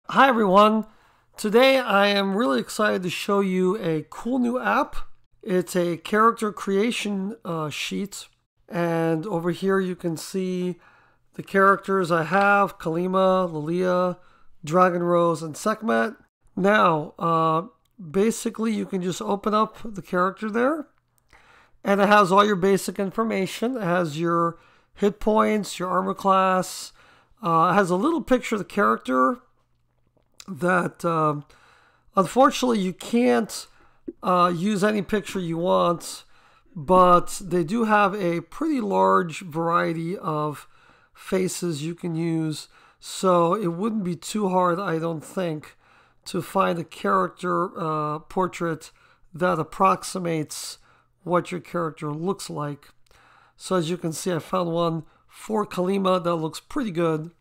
Hi everyone. Today I am really excited to show you a cool new app. It's a character creation sheet, and over here you can see the characters I have: Kalima, Lilia, Dragon Rose, and Sekhmet. Now, basically you can just open up the character there, and it has all your basic information. It has your hit points, your armor class. It has a little picture of the character that unfortunately you can't use any picture you want, but they do have a pretty large variety of faces you can use, so it wouldn't be too hard, I don't think, to find a character portrait that approximates what your character looks like. So as you can see, I found one for Kalima that looks pretty good.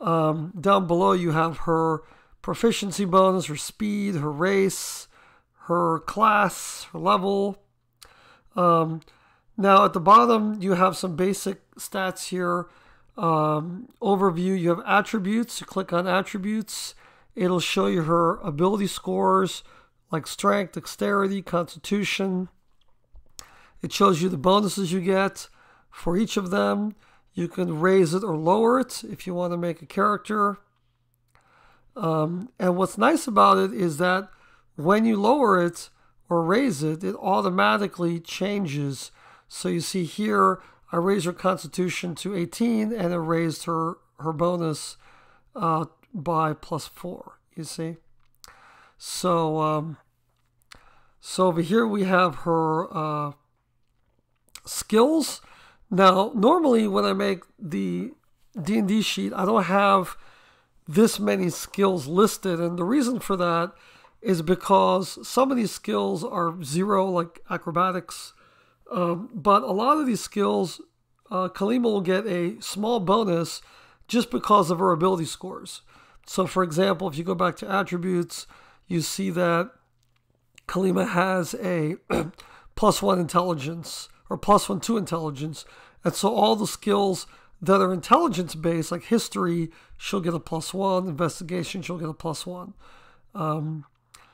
Down below you have her proficiency bonus, her speed, her race, her class, her level. Now at the bottom you have some basic stats here. Overview, you have attributes. You click on attributes, it'll show you her ability scores like strength, dexterity, constitution. It shows you the bonuses you get for each of them. You can raise it or lower it if you want to make a character. And what's nice about it is that when you lower it or raise it, it automatically changes. So you see here, I raised her constitution to 18 and it raised her bonus by +4, you see. So, so over here we have her skills. Now, normally when I make the D&D sheet, I don't have this many skills listed, and the reason for that is because some of these skills are 0, like acrobatics, but a lot of these skills, Kalima will get a small bonus just because of her ability scores. So for example, if you go back to attributes, you see that Kalima has a +1 intelligence, or +1 to intelligence, and so all the skills that are intelligence based, like history, she'll get a +1. Investigation, she'll get a +1.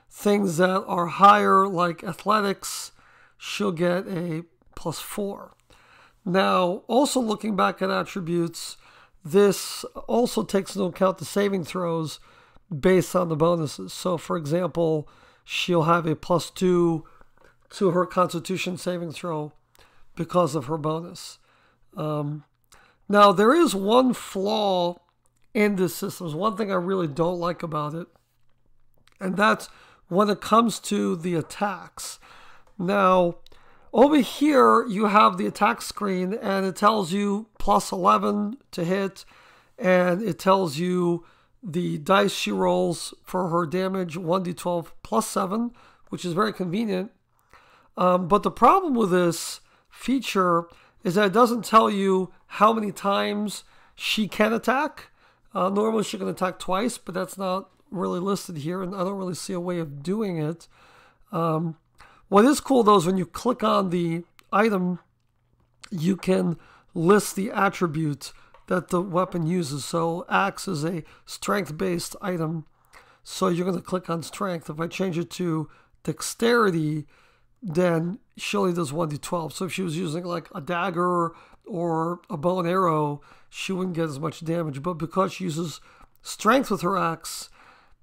Things that are higher, like athletics, she'll get a +4. Now, also looking back at attributes, this also takes into account the saving throws based on the bonuses. So, for example, she'll have a +2 to her Constitution saving throw because of her bonus. Now, there is one flaw in this system. There's one thing I really don't like about it, and that's when it comes to the attacks. Now, over here, you have the attack screen, and it tells you +11 to hit, and it tells you the dice she rolls for her damage, 1d12 +7, which is very convenient. But the problem with this feature is that it doesn't tell you how many times she can attack. Normally she can attack twice, but that's not really listed here, and I don't really see a way of doing it. What is cool though is when you click on the item, you can list the attribute that the weapon uses. So axe is a strength-based item, so you're going to click on strength. If I change it to dexterity, then she only does 1d12. So if she was using like a dagger or a bow and arrow, she wouldn't get as much damage. But because she uses strength with her axe,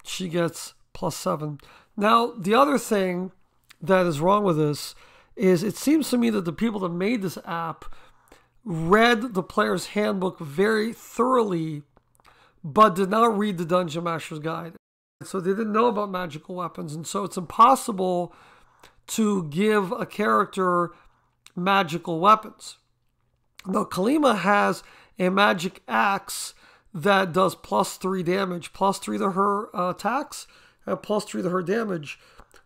she gets +7. Now, the other thing that is wrong with this is it seems to me that the people that made this app read the player's handbook very thoroughly, but did not read the Dungeon Master's Guide. So they didn't know about magical weapons, and so it's impossible to give a character magical weapons. Now, Kalima has a magic axe that does +3 damage, +3 to her attacks, and +3 to her damage.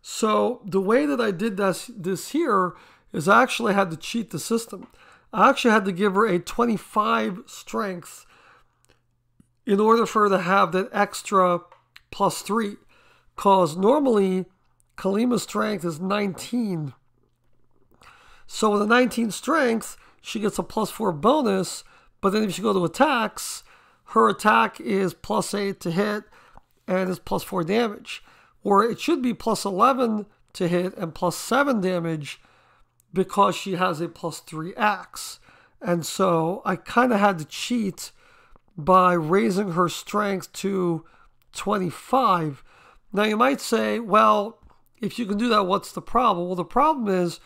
So the way that I did this here is I actually had to cheat the system. I actually had to give her a 25 strength in order for her to have that extra +3, because normally Kalima's strength is 19. So with a 19 strength, she gets a +4 bonus, but then if you go to attacks, her attack is +8 to hit, and is plus 4 damage. Or it should be plus 11 to hit and plus 7 damage because she has a plus 3 axe. And so I kind of had to cheat by raising her strength to 25. Now you might say, well, if you can do that, what's the problem? Well, the problem is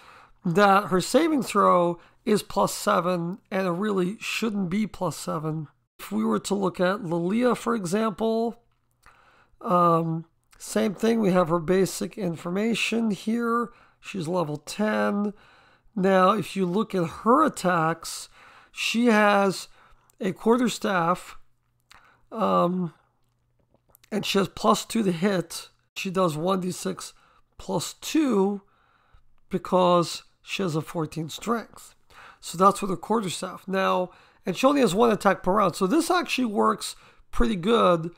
that her saving throw is plus 7, and it really shouldn't be plus 7. If we were to look at Lilia, for example, same thing. We have her basic information here. She's level 10. Now, if you look at her attacks, she has a quarterstaff, and she has plus 2 to hit. She does 1d6 plus 2 because she has a 14 strength. So that's with her quarterstaff. Now, and she only has 1 attack per round. So this actually works pretty good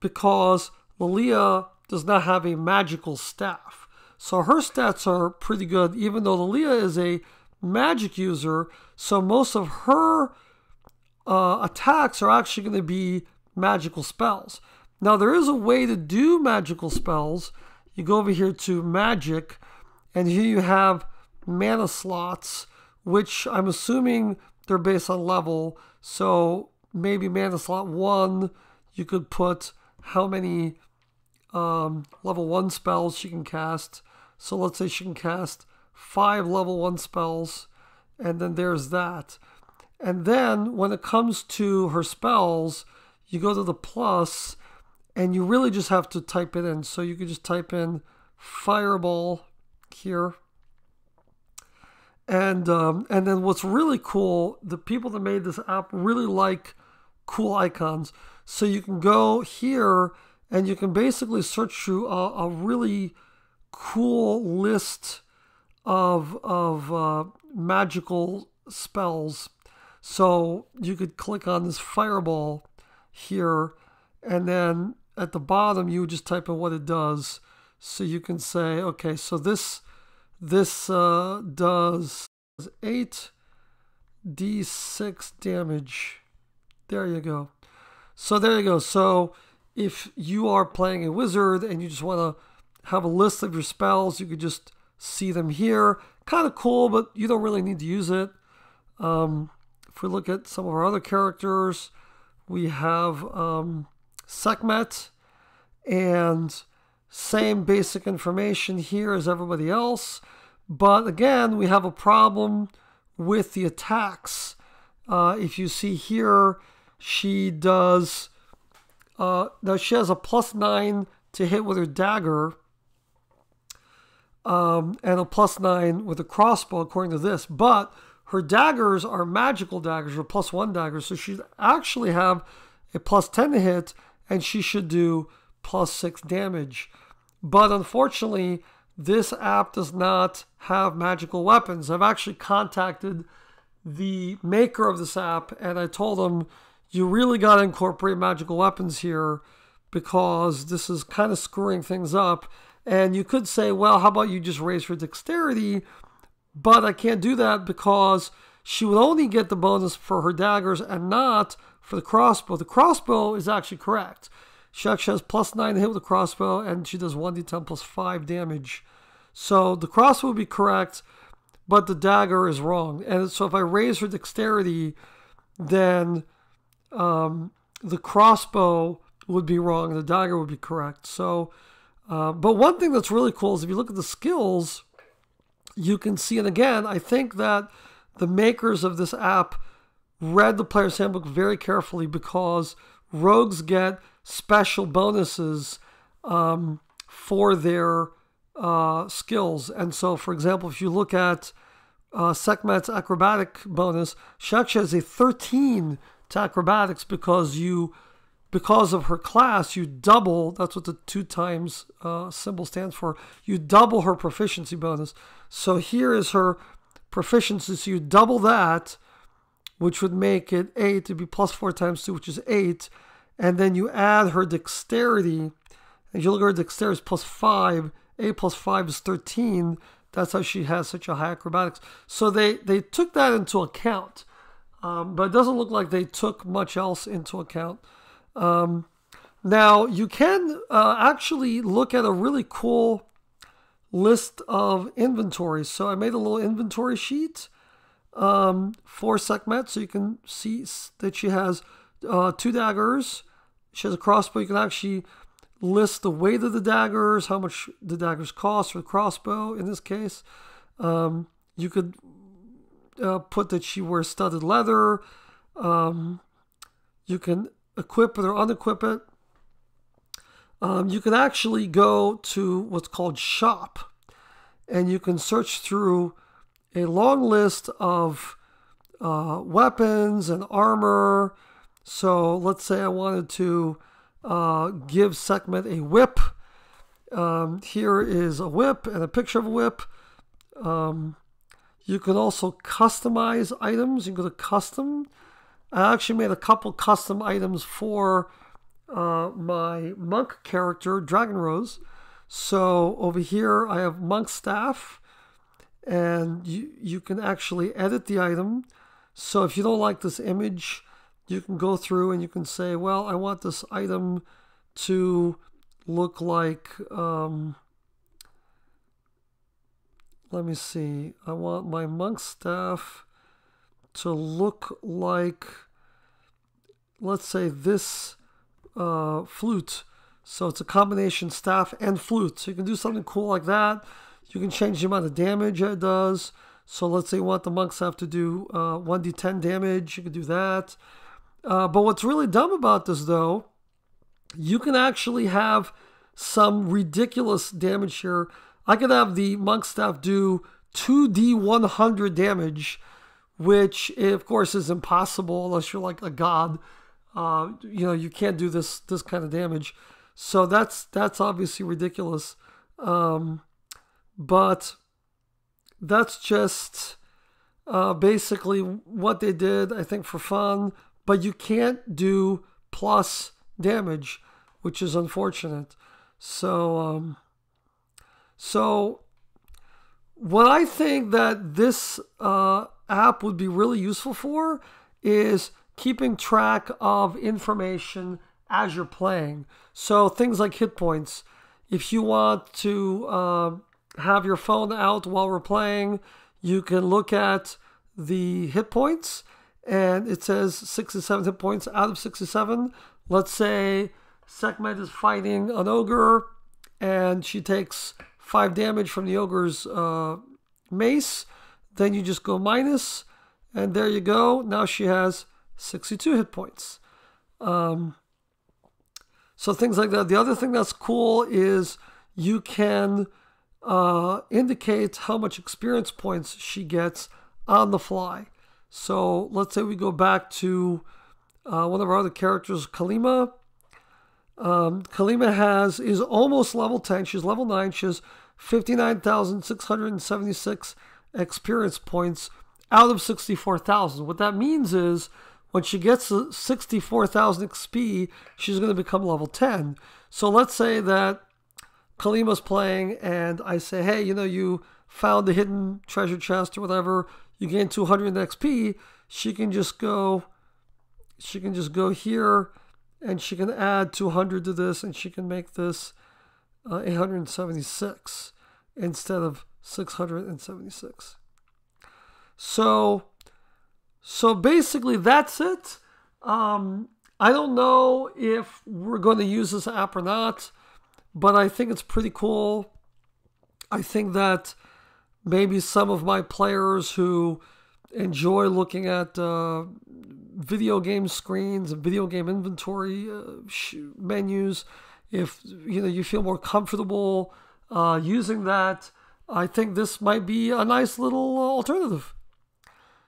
because Lilia does not have a magical staff. So her stats are pretty good, even though Lilia is a magic user. So most of her attacks are actually going to be magical spells. Now, there is a way to do magical spells. You go over here to magic, and here you have mana slots, which I'm assuming they're based on level. So maybe mana slot 1, you could put how many level 1 spells she can cast. So let's say she can cast 5 level 1 spells, and then there's that. And then when it comes to her spells, you go to the plus, and you really just have to type it in. So you could just type in Fireball here. And then what's really cool, the people that made this app really like cool icons. So you can go here and you can basically search through a really cool list of magical spells. So you could click on this Fireball here, and then at the bottom you would just type in what it does. So you can say, okay, so this does 8d6 damage. There you go. So there you go. So if you are playing a wizard and you just want to have a list of your spells, you could just see them here. Kind of cool, but you don't really need to use it. If we look at some of our other characters, we have Sekhmet, and same basic information here as everybody else. But again, we have a problem with the attacks. If you see here, she does, now she has a plus 9 to hit with her dagger, and a plus 9 with a crossbow according to this. But her daggers are magical daggers, or plus 1 daggers, so she actually have a plus 10 to hit, and she should do plus 6 damage. But unfortunately, this app does not have magical weapons. I've actually contacted the maker of this app, and I told them, you really got to incorporate magical weapons here because this is kind of screwing things up. And you could say, well, how about you just raise her dexterity? But I can't do that because she would only get the bonus for her daggers and not for the crossbow. The crossbow is actually correct. She actually has plus 9 to hit with the crossbow, and she does 1d10 plus 5 damage. So the crossbow would be correct, but the dagger is wrong. And so if I raise her dexterity, then the crossbow would be wrong, and the dagger would be correct. So, but one thing that's really cool is if you look at the skills, you can see, and again, I think that the makers of this app read the player's handbook very carefully because rogues get special bonuses for their skills. And so, for example, if you look at Sekhmet's acrobatic bonus, she actually has a 13 to acrobatics because of her class, you double, that's what the 2 times symbol stands for, you double her proficiency bonus. So here is her proficiency, so you double that, which would make it 8, it'd be plus 4 times 2, which is 8, and then you add her dexterity, and you look at her dexterity is plus 5, 8 plus 5 is 13, that's how she has such a high acrobatics. So they took that into account, but it doesn't look like they took much else into account. Now, you can actually look at a really cool list of inventories. So I made a little inventory sheet for Sekhmet, so you can see that she has 2 daggers. She has a crossbow. You can actually list the weight of the daggers, how much the daggers cost for the crossbow in this case. You could put that she wears studded leather. You can equip it or unequip it. You can actually go to what's called shop, and you can search through a long list of weapons and armor. So let's say I wanted to give Sekhmet a whip. Here is a whip and a picture of a whip. You can also customize items. You can go to custom. I actually made a couple custom items for my monk character, Dragon Rose. So over here I have monk staff, and you can actually edit the item. So if you don't like this image, you can go through and you can say, well, I want this item to look like, let me see, I want my monk staff to look like, let's say this flute. So it's a combination staff and flute. So you can do something cool like that. You can change the amount of damage it does. So let's say you want the monk staff to do 1d10 damage. You can do that. But what's really dumb about this, though, you can actually have some ridiculous damage here. I could have the monk staff do 2d100 damage, which of course is impossible unless you're like a god. You know, you can't do this kind of damage. So that's obviously ridiculous. But that's just basically what they did, I think, for fun. But you can't do plus damage, which is unfortunate. So what I think that this app would be really useful for is keeping track of information as you're playing. So things like hit points. If you want to have your phone out while we're playing, you can look at the hit points, and it says 67 hit points out of 67. Let's say Sekhmet is fighting an ogre, and she takes 5 damage from the ogre's mace. Then you just go minus, and there you go. Now she has 62 hit points. So things like that. The other thing that's cool is you can indicate how much experience points she gets on the fly. So let's say we go back to one of our other characters, Kalima. Kalima is almost level 10. She's level 9. She has 59,676 experience points out of 64,000. What that means is when she gets to 64,000 XP, she's going to become level 10. So let's say that Kalima's playing and I say, hey, you know, you found the hidden treasure chest or whatever, you gain 200 XP, she can just go here and she can add 200 to this, and she can make this 876 instead of 676. So basically that's it. I don't know if we're going to use this app or not, but I think it's pretty cool. I think that maybe some of my players who enjoy looking at video game screens and video game inventory menus, if you feel more comfortable using that, I think this might be a nice little alternative.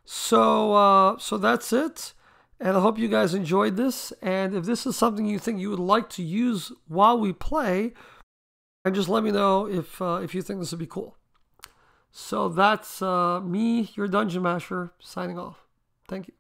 So that's it, and I hope you guys enjoyed this. And if this is something you think you would like to use while we play, and just let me know if you think this would be cool. So that's me, your Dungeon Master, signing off. Thank you.